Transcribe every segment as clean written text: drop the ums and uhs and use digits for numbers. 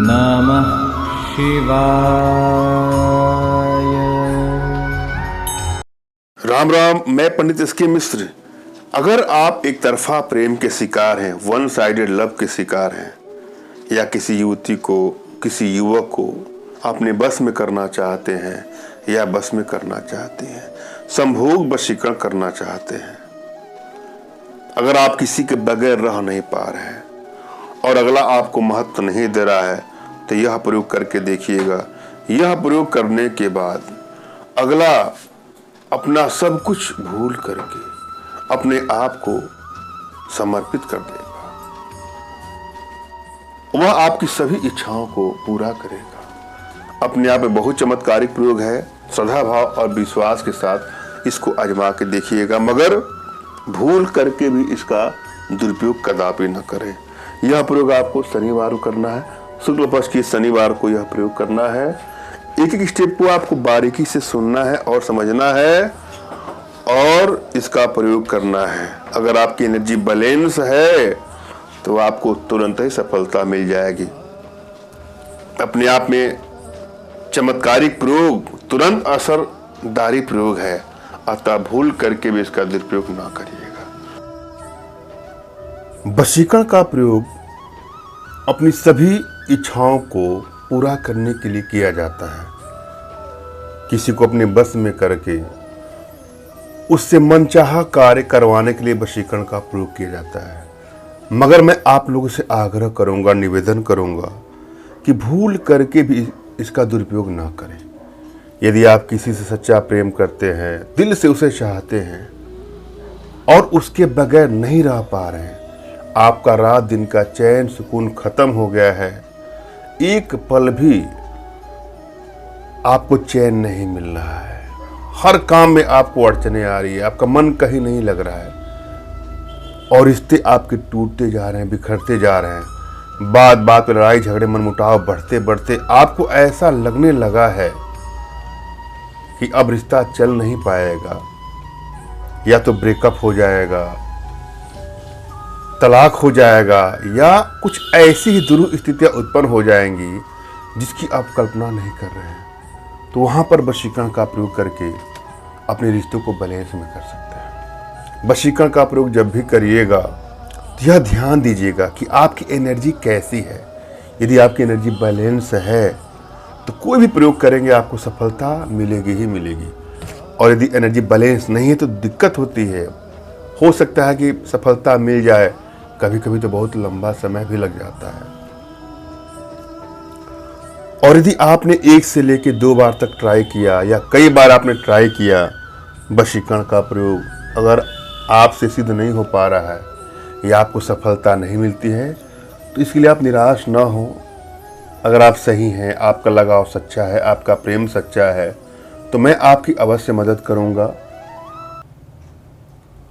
नमः शिवाय। राम राम, मैं पंडित एस.के. मिश्र। अगर आप एक तरफा प्रेम के शिकार हैं, वन साइडेड लव के शिकार हैं, या किसी युवती को, किसी युवक को अपने बस में करना चाहते हैं या बस में करना चाहते हैं, संभोग वशीकरण करना चाहते हैं, अगर आप किसी के बगैर रह नहीं पा रहे हैं और अगला आपको महत्व नहीं दे रहा है, तो यह प्रयोग करके देखिएगा। यह प्रयोग करने के बाद अगला अपना सब कुछ भूल करके अपने आप को समर्पित कर देगा। वह आपकी सभी इच्छाओं को पूरा करेगा। अपने आप में बहुत चमत्कारिक प्रयोग है। श्रद्धा भाव और विश्वास के साथ इसको आजमा के देखिएगा, मगर भूल करके भी इसका दुरुपयोग कदापि न करें। यह प्रयोग आपको शनिवार को करना है, शुक्ल पक्ष की शनिवार को यह प्रयोग करना है। एक एक स्टेप को आपको बारीकी से सुनना है और समझना है और इसका प्रयोग करना है। अगर आपकी एनर्जी बैलेंस है तो आपको तुरंत ही सफलता मिल जाएगी। अपने आप में चमत्कारिक प्रयोग, तुरंत असरदारी प्रयोग है, अतः भूल करके भी इसका दुरुपयोग ना करिएगा। वशीकरण का प्रयोग अपनी सभी इच्छाओं को पूरा करने के लिए किया जाता है। किसी को अपने बस में करके उससे मनचाहा कार्य करवाने के लिए वशीकरण का प्रयोग किया जाता है। मगर मैं आप लोगों से आग्रह करूंगा, निवेदन करूंगा कि भूल करके भी इसका दुरुपयोग ना करें। यदि आप किसी से सच्चा प्रेम करते हैं, दिल से उसे चाहते हैं और उसके बगैर नहीं रह पा रहे हैं, आपका रात दिन का चैन सुकून खत्म हो गया है, एक पल भी आपको चैन नहीं मिल रहा है, हर काम में आपको अड़चने आ रही है, आपका मन कहीं नहीं लग रहा है और रिश्ते आपके टूटते जा रहे हैं, बिखरते जा रहे हैं, बात बात पर लड़ाई झगड़े मनमुटाव बढ़ते बढ़ते आपको ऐसा लगने लगा है कि अब रिश्ता चल नहीं पाएगा, या तो ब्रेकअप हो जाएगा, तलाक हो जाएगा, या कुछ ऐसी ही दुरूह स्थितियां उत्पन्न हो जाएंगी जिसकी आप कल्पना नहीं कर रहे हैं, तो वहां पर वशीकरण का प्रयोग करके अपने रिश्तों को बैलेंस में कर सकते हैं। वशीकरण का प्रयोग जब भी करिएगा तो यह ध्यान दीजिएगा कि आपकी एनर्जी कैसी है। यदि आपकी एनर्जी बैलेंस है तो कोई भी प्रयोग करेंगे आपको सफलता मिलेगी ही मिलेगी, और यदि एनर्जी बैलेंस नहीं है तो दिक्कत होती है। हो सकता है कि सफलता मिल जाए, कभी कभी तो बहुत लंबा समय भी लग जाता है। और यदि आपने 1 से लेकर 2 बार तक ट्राई किया या कई बार आपने ट्राई किया वशीकरण का प्रयोग, अगर आपसे सिद्ध नहीं हो पा रहा है या आपको सफलता नहीं मिलती है, तो इसके लिए आप निराश ना हो। अगर आप सही हैं, आपका लगाव सच्चा है, आपका प्रेम सच्चा है, तो मैं आपकी अवश्य मदद करूंगा।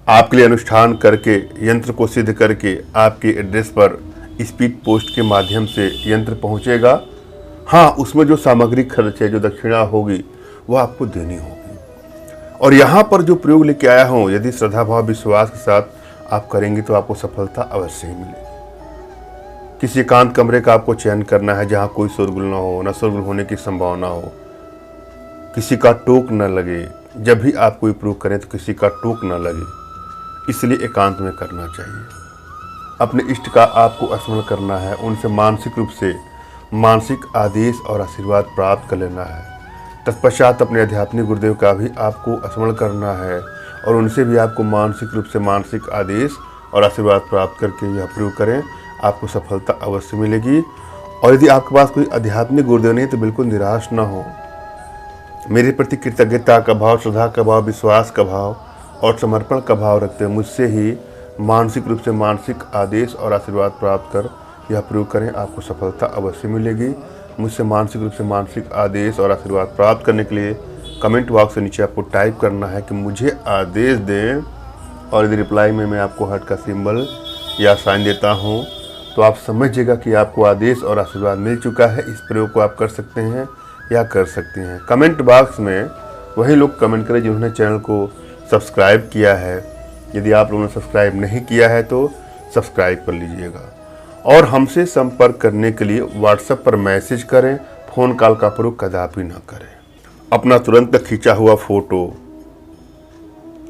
आपके लिए अनुष्ठान करके, यंत्र को सिद्ध करके आपके एड्रेस पर स्पीड पोस्ट के माध्यम से यंत्र पहुंचेगा। हाँ, उसमें जो सामग्री खर्च है, जो दक्षिणा होगी, वह आपको देनी होगी। और यहाँ पर जो प्रयोग लेके आया हूँ, यदि श्रद्धा भाव विश्वास के साथ आप करेंगे तो आपको सफलता अवश्य ही मिलेगी। किसी एकांत कमरे का आपको चयन करना है जहाँ कोई शोरगुल ना हो, न शोरगुल होने की संभावना हो, किसी का टोक न लगे। जब भी आप कोई प्रयोग करें तो किसी का टोक न लगे, इसलिए एकांत में करना चाहिए। अपने इष्ट का आपको स्मरण करना है, उनसे मानसिक रूप से मानसिक आदेश और आशीर्वाद प्राप्त कर लेना है। तत्पश्चात अपने आध्यात्मिक गुरुदेव का भी आपको स्मरण करना है और उनसे भी आपको मानसिक रूप से मानसिक आदेश और आशीर्वाद प्राप्त करके यह प्रयोग करें, आपको सफलता अवश्य मिलेगी। और यदि आपके पास कोई आध्यात्मिक गुरुदेव नहीं तो बिल्कुल निराश ना हो। मेरे प्रति कृतज्ञता का भाव, श्रद्धा का भाव, विश्वास का भाव और समर्पण का भाव रखते हुए मुझसे ही मानसिक रूप से मानसिक आदेश और आशीर्वाद प्राप्त कर यह प्रयोग करें, आपको सफलता अवश्य मिलेगी। मुझसे मानसिक रूप से मानसिक आदेश और आशीर्वाद प्राप्त करने के लिए कमेंट बॉक्स से नीचे आपको टाइप करना है कि मुझे आदेश दें, और यदि रिप्लाई में मैं आपको हार्ट का सिंबल या साइन देता हूं, तो आप समझिएगा कि आपको आदेश और आशीर्वाद मिल चुका है। इस प्रयोग को आप कर सकते हैं या कर सकते हैं। कमेंट बॉक्स में वही लोग कमेंट करें जिन्होंने चैनल को सब्सक्राइब किया है। यदि आप लोगों ने सब्सक्राइब नहीं किया है तो सब्सक्राइब कर लीजिएगा। और हमसे संपर्क करने के लिए व्हाट्सएप पर मैसेज करें, फ़ोन कॉल का प्रयोग कदापि न करें। अपना तुरंत खींचा हुआ फ़ोटो,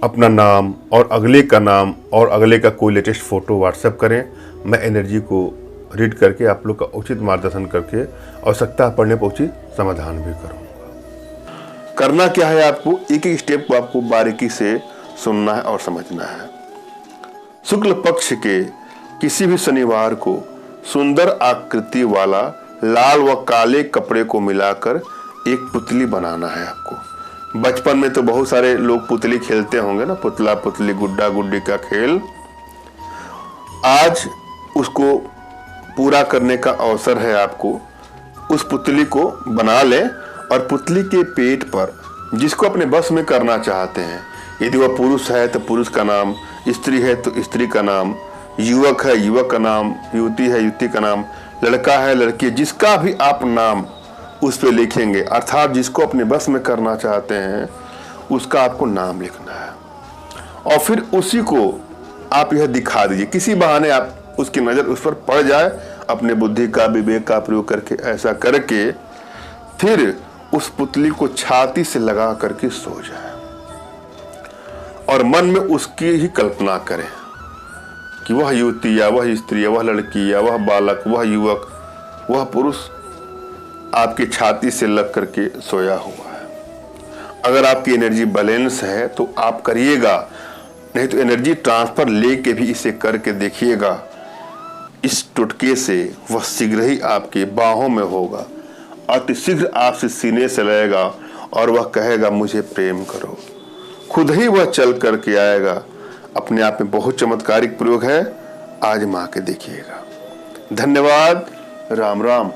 अपना नाम और अगले का नाम और अगले का कोई लेटेस्ट फ़ोटो व्हाट्सएप करें। मैं एनर्जी को रीड करके आप लोग का उचित मार्गदर्शन करके आवश्यकता पड़ने पर उचित समाधान भी करूँगा। करना क्या है, आपको एक एक स्टेप को आपको बारीकी से सुनना है और समझना है। शुक्ल पक्ष के किसी भी शनिवार को सुंदर आकृति वाला लाल व काले कपड़े को मिलाकर एक पुतली बनाना है आपको। बचपन में तो बहुत सारे लोग पुतली खेलते होंगे ना, पुतला पुतली गुड्डा गुड्डी का खेल। आज उसको पूरा करने का अवसर है आपको। उस पुतली को बना लें और पुतली के पेट पर जिसको अपने बस में करना चाहते हैं, यदि वह पुरुष है तो पुरुष का नाम, स्त्री है तो स्त्री का नाम, युवक है युवक का नाम, युवती है युवती का नाम, लड़का है लड़की, जिसका भी आप नाम उस पे लिखेंगे, अर्थात जिसको अपने बस में करना चाहते हैं उसका आपको नाम लिखना है। और फिर उसी को आप यह दिखा दीजिए, किसी बहाने आप उसकी नज़र उस पर पड़ जाए, अपने बुद्धि का विवेक का प्रयोग करके ऐसा करके फिर उस पुतली को छाती से लगा करके सो जाए और मन में उसकी ही कल्पना करें कि वह युवती या वह स्त्री या वह लड़की या वह बालक, वह युवक, वह पुरुष आपकी छाती से लग करके सोया हुआ है। अगर आपकी एनर्जी बैलेंस है तो आप करिएगा, नहीं तो एनर्जी ट्रांसफर लेके भी इसे करके देखिएगा। इस टुटके से वह शीघ्र ही आपके बाहों में होगा, अति शीघ्र आपसे सीने से लगेगा और वह कहेगा मुझे प्रेम करो। खुद ही वह चल करके आएगा। अपने आप में बहुत चमत्कारिक प्रयोग है, आजमा के देखिएगा। धन्यवाद। राम राम।